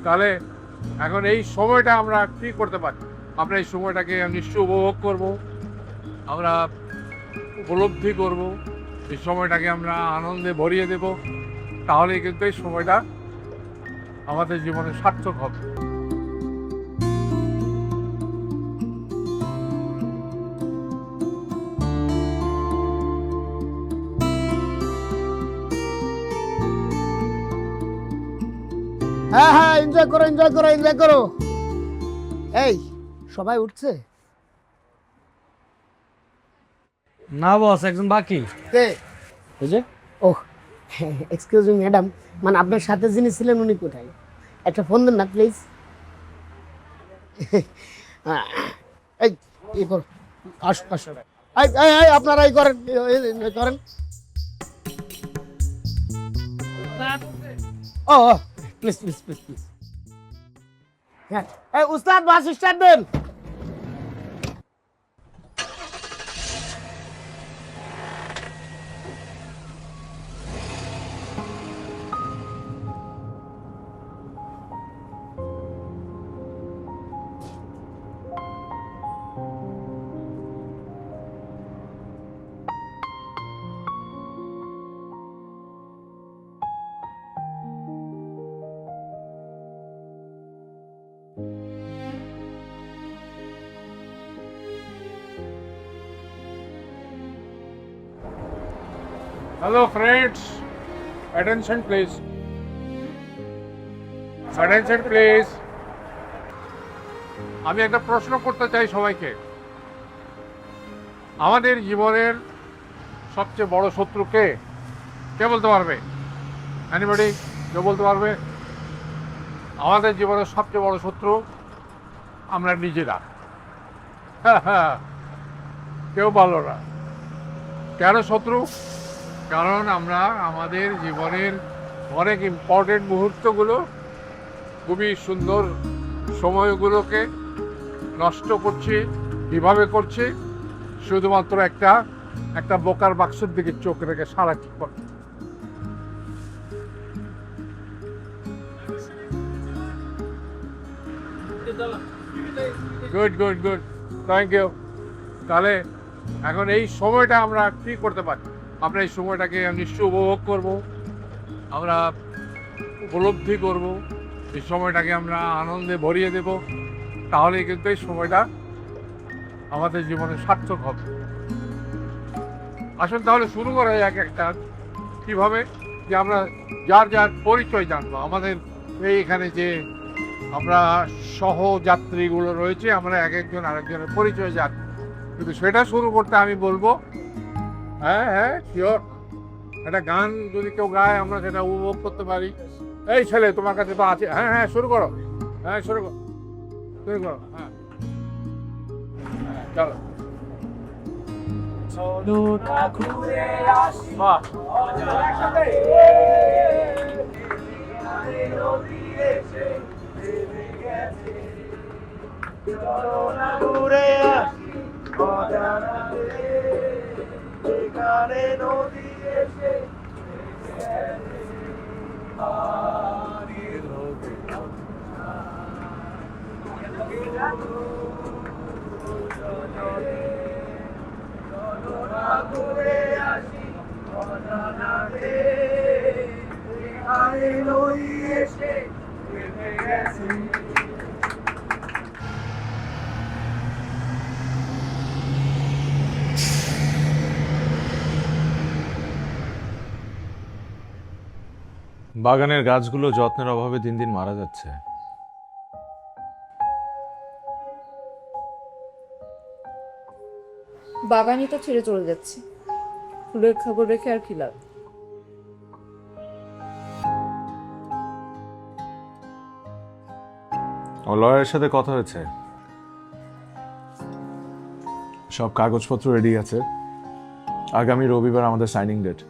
তাহলে এখন এই সময়টা আমরা কি করতে পারি? আমরা এই সময়টাকে নিশ্চয় উপভোগ করব, আমরা উপলব্ধি করব, এই সময়টাকে আমরা আনন্দে ভরিয়ে দেব। তাহলেই কিন্তু এই সময়টা আমাদের জীবনে সার্থক হবে। হ্যাঁ হ্যাঁ, এনজয় করো এনজয় করো এনজয় করো। এই সবাই উঠছে? না বস, একজন বাকি। কে? ওই যে ওহ, এক্সকিউজ মি ম্যাডাম, মানে আপনার সাথে যিনি ছিলেন উনি কোথায়? একটা ফোন দেন না প্লিজ। এই এই করো, আসো আসো। এই এই এই, আপনারা এই করেন, এই করেন। Oh please please please please. হ্যাঁ, এই উস্তাদ বাস স্টার্ট দেন। Hello friends, attention please, attention please. আমি একটা প্রশ্ন করতে চাই সবাইকে। আমাদের জীবনের সবচেয়ে বড় শত্রু কে? কে বলতে পারবে? এনিবডি? কেউ বলতে পারবে? আমাদের জীবনের সবচেয়ে বড় শত্রু আমরা নিজেরা। কেউ বলো না। কেন শত্রু? কারণ আমরা আমাদের জীবনের অনেক ইম্পর্টেন্ট মুহূর্তগুলো, খুবই সুন্দর সময়গুলোকে নষ্ট করছি। কীভাবে করছি? শুধুমাত্র একটা বোকার বাক্সের দিকে চোখ রেখে সারাক্ষণ। Good good good, thank you. তাহলে এখন এই সময়টা আমরা কি করতে পারি? আমরা এই সময়টাকে নিশ্চয় উপভোগ করব, আমরা উপলব্ধি করব, এই সময়টাকে আমরা আনন্দে ভরিয়ে দেব। তাহলেই কিন্তু এই সময়টা আমাদের জীবনে সার্থক হবে। আসুন তাহলে শুরু করা যাক একটা, কীভাবে যে আমরা যার যার পরিচয় জানবো। আমাদের এইখানে যে আমরা সহযাত্রীগুলো রয়েছে, আমরা এক একজন আরেকজনের পরিচয় জানবো। কিন্তু সেটা শুরু করতে আমি বলবো, হ্যাঁ হ্যাঁ শিওর, একটা গান যদি কেউ গায় আমরা সেটা উপভোগ করতে পারি। এই ছেলে, তোমার কাছে তো আছে। হ্যাঁ হ্যাঁ, শুরু করো। হ্যাঁ শুরু করো, শুরু করো। হ্যাঁ চলো। বাহ, বাগানের গাছগুলো যত্নের অভাবে দিন দিন মারা যাচ্ছে। বাগানই তো ছেড়ে চলে যাচ্ছে, ফুলের খবর রেখে আর কি লাভ? ও লয়ারের সাথে কথা হয়েছে, সব কাগজপত্র রেডি আছে। আগামী রবিবার আমাদের সাইনিং ডেট।